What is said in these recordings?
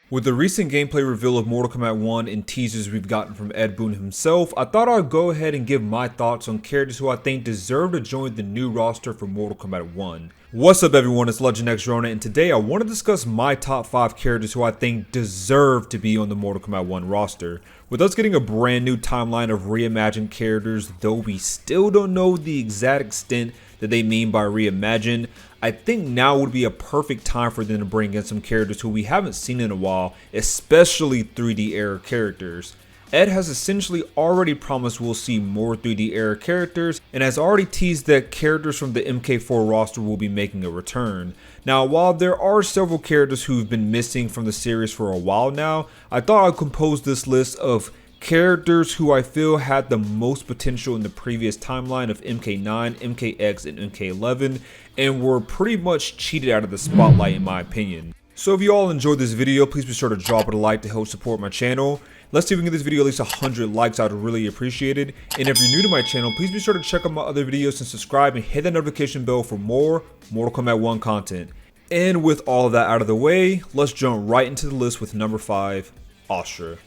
With the recent gameplay reveal of Mortal Kombat 1 and teasers we've gotten from Ed Boon himself, I thought I'd go ahead and give my thoughts on characters who I think deserve to join the new roster for Mortal Kombat 1. What's up everyone, it's Legend X Ronin, and today I want to discuss my top 5 characters who I think deserve to be on the Mortal Kombat 1 roster. With us getting a brand new timeline of reimagined characters, though we still don't know the exact extent that they mean by reimagine, I think now would be a perfect time for them to bring in some characters who we haven't seen in a while, especially 3D era characters. Ed has essentially already promised we'll see more 3D era characters and has already teased that characters from the MK4 roster will be making a return. Now, while there are several characters who've been missing from the series for a while now, I thought I'd compose this list of characters who I feel had the most potential in the previous timeline of MK9, MKX, and MK11 and were pretty much cheated out of the spotlight in my opinion. So if you all enjoyed this video, please be sure to drop it a like to help support my channel. Let's see if we can get this video at least 100 likes, I'd really appreciate it. And if you're new to my channel, please be sure to check out my other videos and subscribe and hit that notification bell for more Mortal Kombat 1 content. And with all of that out of the way, let's jump right into the list with number 5, Austra.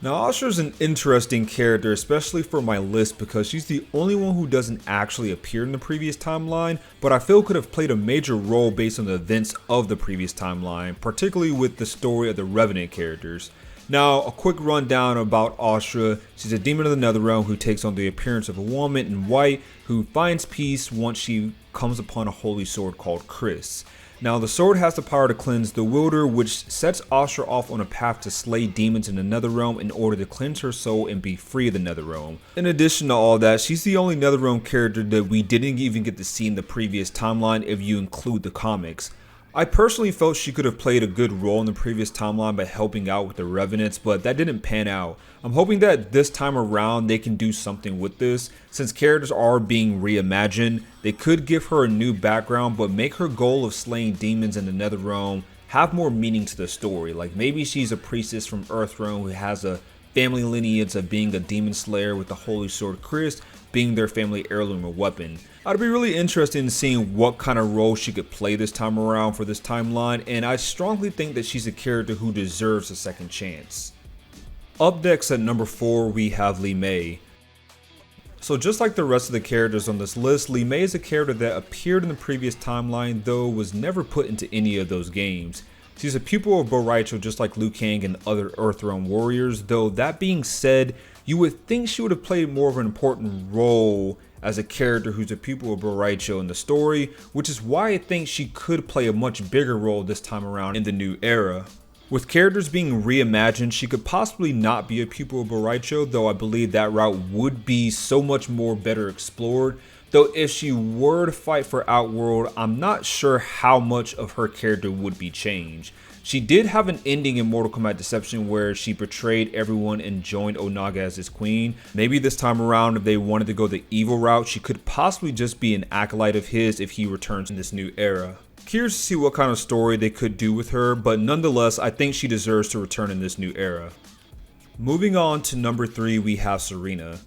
Now, Austra is an interesting character, especially for my list because she's the only one who doesn't actually appear in the previous timeline, but I feel could have played a major role based on the events of the previous timeline, particularly with the story of the Revenant characters. Now, a quick rundown about Austra. She's a demon of the Netherrealm who takes on the appearance of a woman in white who finds peace once she comes upon a holy sword called Chris. Now, the sword has the power to cleanse the wielder, which sets Austra off on a path to slay demons in the Netherrealm in order to cleanse her soul and be free of the Netherrealm. In addition to all that, she's the only Netherrealm character that we didn't even get to see in the previous timeline if you include the comics. I personally felt she could have played a good role in the previous timeline by helping out with the Revenants, but that didn't pan out. I'm hoping that this time around they can do something with this. Since characters are being reimagined, they could give her a new background but make her goal of slaying demons in the Netherrealm have more meaning to the story. Like maybe she's a priestess from Earthrealm who has a family lineage of being a demon slayer with the holy sword Chris being their family heirloom or weapon. I'd be really interested in seeing what kind of role she could play this time around for this timeline, and I strongly think that she's a character who deserves a second chance. Up next at number 4 we have Li Mei. So just like the rest of the characters on this list, Li Mei is a character that appeared in the previous timeline though was never put into any of those games. She's a pupil of Bo' Rai Cho just like Liu Kang and other Earthrealm warriors, though that being said, you would think she would have played more of an important role as a character who's a pupil of Bo' Rai Cho in the story, which is why I think she could play a much bigger role this time around in the new era. With characters being reimagined, she could possibly not be a pupil of Bo' Rai Cho, though I believe that route would be so much more better explored. Though if she were to fight for Outworld, I'm not sure how much of her character would be changed. She did have an ending in Mortal Kombat Deception where she betrayed everyone and joined Onaga as his queen. Maybe this time around, if they wanted to go the evil route, she could possibly just be an acolyte of his if he returns in this new era. Curious to see what kind of story they could do with her, but nonetheless, I think she deserves to return in this new era. Moving on to number 3, we have Serena.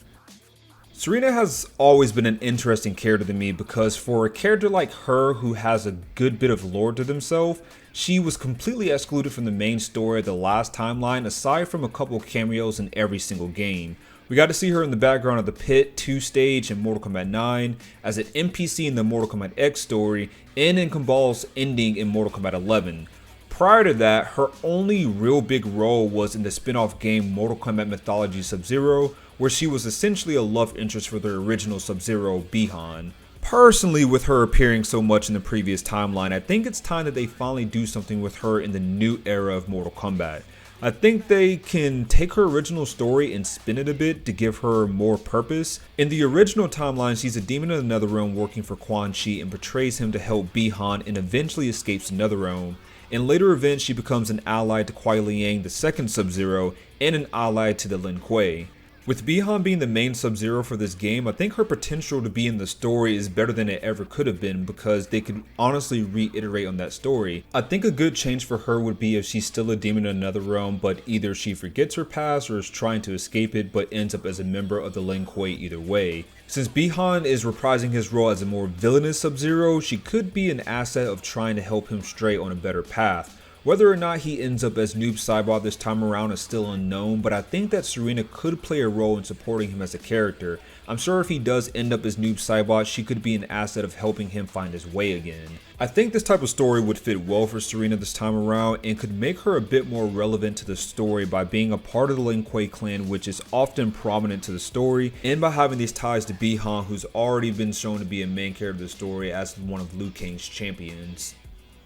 Serena has always been an interesting character to me because for a character like her who has a good bit of lore to themselves, she was completely excluded from the main story of the last timeline aside from a couple cameos in every single game. We got to see her in the background of the Pit 2 stage in Mortal Kombat 9, as an NPC in the Mortal Kombat X story, and in Kambal's ending in Mortal Kombat 11. Prior to that, her only real big role was in the spin-off game Mortal Kombat Mythology Sub-Zero, where she was essentially a love interest for the original Sub-Zero, Bi-Han. Personally, with her appearing so much in the previous timeline, I think it's time that they finally do something with her in the new era of Mortal Kombat. I think they can take her original story and spin it a bit to give her more purpose. In the original timeline, she's a demon of the Netherrealm working for Quan Chi and betrays him to help Bi-Han and eventually escapes the Netherrealm. In later events, she becomes an ally to Kuai Liang, the second Sub-Zero, and an ally to the Lin Kuei. With Bi-Han being the main Sub-Zero for this game, I think her potential to be in the story is better than it ever could have been because they could honestly reiterate on that story. I think a good change for her would be if she's still a demon in another realm, but either she forgets her past or is trying to escape it but ends up as a member of the Lin Kuei either way. Since Bi-Han is reprising his role as a more villainous Sub-Zero, she could be an asset of trying to help him stray on a better path. Whether or not he ends up as Noob Saibot this time around is still unknown, but I think that Serena could play a role in supporting him as a character. I'm sure if he does end up as Noob Saibot, she could be an asset of helping him find his way again. I think this type of story would fit well for Serena this time around and could make her a bit more relevant to the story by being a part of the Lin Kuei clan, which is often prominent to the story, and by having these ties to Bi-Han, who's already been shown to be a main character of the story as one of Liu Kang's champions.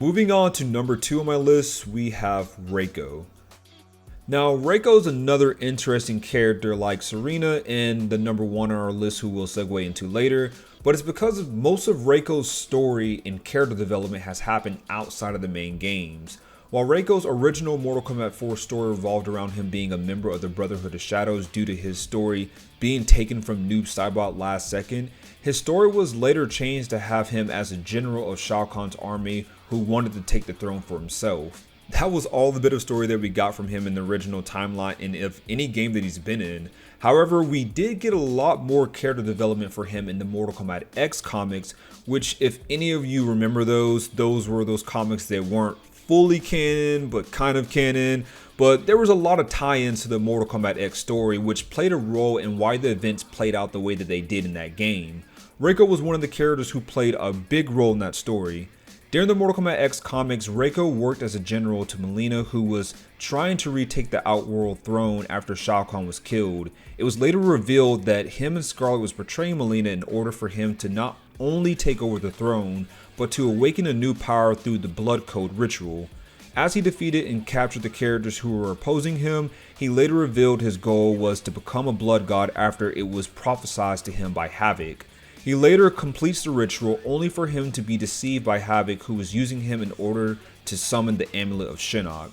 Moving on to number 2 on my list, we have Reiko. Now, Reiko is another interesting character like Serena and the number 1 on our list who we'll segue into later, but it's because of most of Reiko's story and character development has happened outside of the main games. While Reiko's original Mortal Kombat 4 story revolved around him being a member of the Brotherhood of Shadows due to his story being taken from Noob Saibot last second, his story was later changed to have him as a general of Shao Kahn's army who wanted to take the throne for himself. That was all the bit of story that we got from him in the original timeline and of any game that he's been in. However, we did get a lot more character development for him in the Mortal Kombat X comics, which if any of you remember those were those comics that weren't fully canon, but kind of canon. But there was a lot of tie-ins to the Mortal Kombat X story, which played a role in why the events played out the way that they did in that game. Reiko was one of the characters who played a big role in that story. During the Mortal Kombat X comics, Reiko worked as a general to Mileena, who was trying to retake the Outworld throne after Shao Kahn was killed. It was later revealed that him and Scarlet was betraying Mileena in order for him to not only take over the throne, but to awaken a new power through the Blood Code ritual. As he defeated and captured the characters who were opposing him, he later revealed his goal was to become a blood god after it was prophesied to him by Havoc. He later completes the ritual only for him to be deceived by Havoc, who was using him in order to summon the Amulet of Shinnok.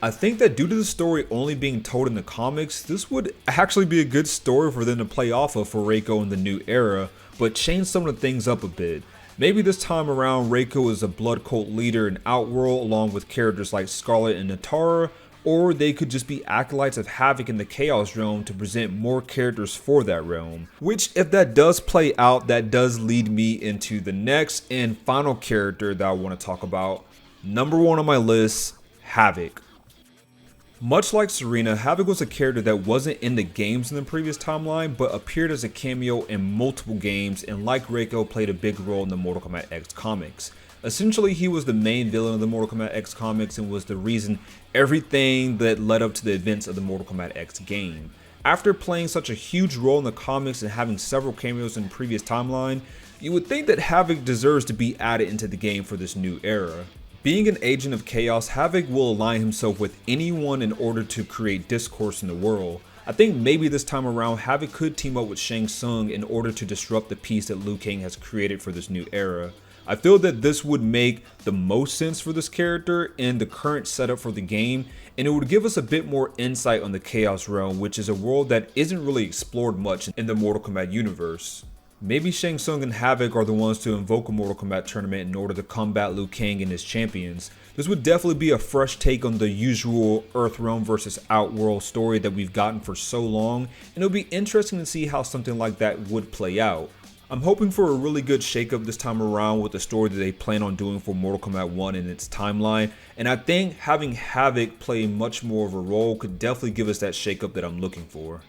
I think that due to the story only being told in the comics, this would actually be a good story for them to play off of for Reiko in the new era, but change some of the things up a bit. Maybe this time around Reiko is a blood cult leader in Outworld along with characters like Scarlet and Natara, or they could just be acolytes of Havoc in the Chaos Realm to present more characters for that realm. Which, if that does play out, that does lead me into the next and final character that I want to talk about. Number 1 on my list, Havoc. Much like Serena, Havoc was a character that wasn't in the games in the previous timeline, but appeared as a cameo in multiple games and like Reiko played a big role in the Mortal Kombat X comics. Essentially, he was the main villain of the Mortal Kombat X comics and was the reason everything that led up to the events of the Mortal Kombat X game. After playing such a huge role in the comics and having several cameos in the previous timeline, you would think that Havoc deserves to be added into the game for this new era. Being an agent of chaos, Havoc will align himself with anyone in order to create discourse in the world. I think maybe this time around Havoc could team up with Shang Tsung in order to disrupt the peace that Liu Kang has created for this new era. I feel that this would make the most sense for this character in the current setup for the game, and it would give us a bit more insight on the Chaos Realm, which is a world that isn't really explored much in the Mortal Kombat universe. Maybe Shang Tsung and Havoc are the ones to invoke a Mortal Kombat tournament in order to combat Liu Kang and his champions. This would definitely be a fresh take on the usual Earthrealm versus Outworld story that we've gotten for so long, and it'll be interesting to see how something like that would play out. I'm hoping for a really good shakeup this time around with the story that they plan on doing for Mortal Kombat 1 and its timeline, and I think having Havoc play much more of a role could definitely give us that shakeup that I'm looking for.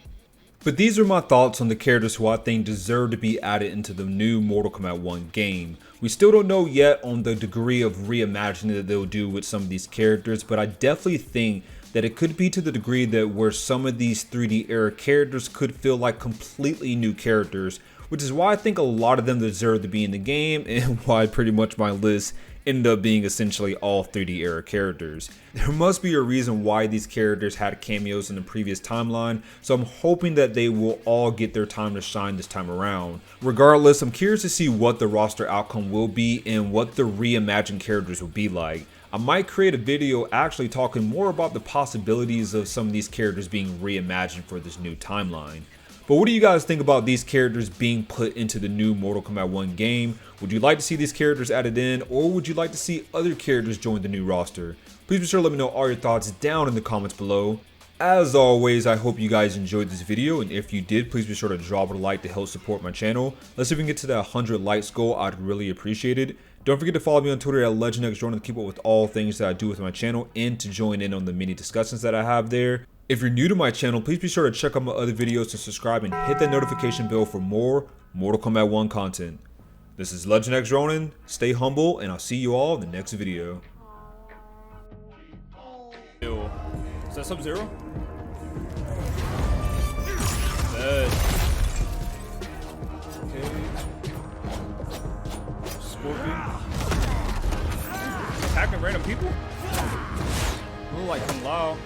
But these are my thoughts on the characters who I think deserve to be added into the new Mortal Kombat 1 game. We still don't know yet on the degree of reimagining that they'll do with some of these characters, but I definitely think that it could be to the degree that where some of these 3D era characters could feel like completely new characters, which is why I think a lot of them deserve to be in the game and why pretty much my list ended up being essentially all 3D era characters. There must be a reason why these characters had cameos in the previous timeline, so I'm hoping that they will all get their time to shine this time around. Regardless, I'm curious to see what the roster outcome will be and what the reimagined characters will be like. I might create a video actually talking more about the possibilities of some of these characters being reimagined for this new timeline. But what do you guys think about these characters being put into the new Mortal Kombat 1 game? Would you like to see these characters added in, or would you like to see other characters join the new roster? Please be sure to let me know all your thoughts down in the comments below. As always, I hope you guys enjoyed this video, and if you did, please be sure to drop a like to help support my channel. Let's see if we can get to that 100 likes goal. I'd really appreciate it. Don't forget to follow me on Twitter at LegendXRonin to keep up with all things that I do with my channel and to join in on the mini discussions that I have there. If you're new to my channel, please be sure to check out my other videos and subscribe and hit that notification bell for more Mortal Kombat 1 content. This is LegendXRonin, stay humble, and I'll see you all in the next video. Ew. Is that Sub-Zero? Dead. Okay. Scorpion. Attacking random people? Ooh, like Kung Lao.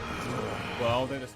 Well, I don't think that's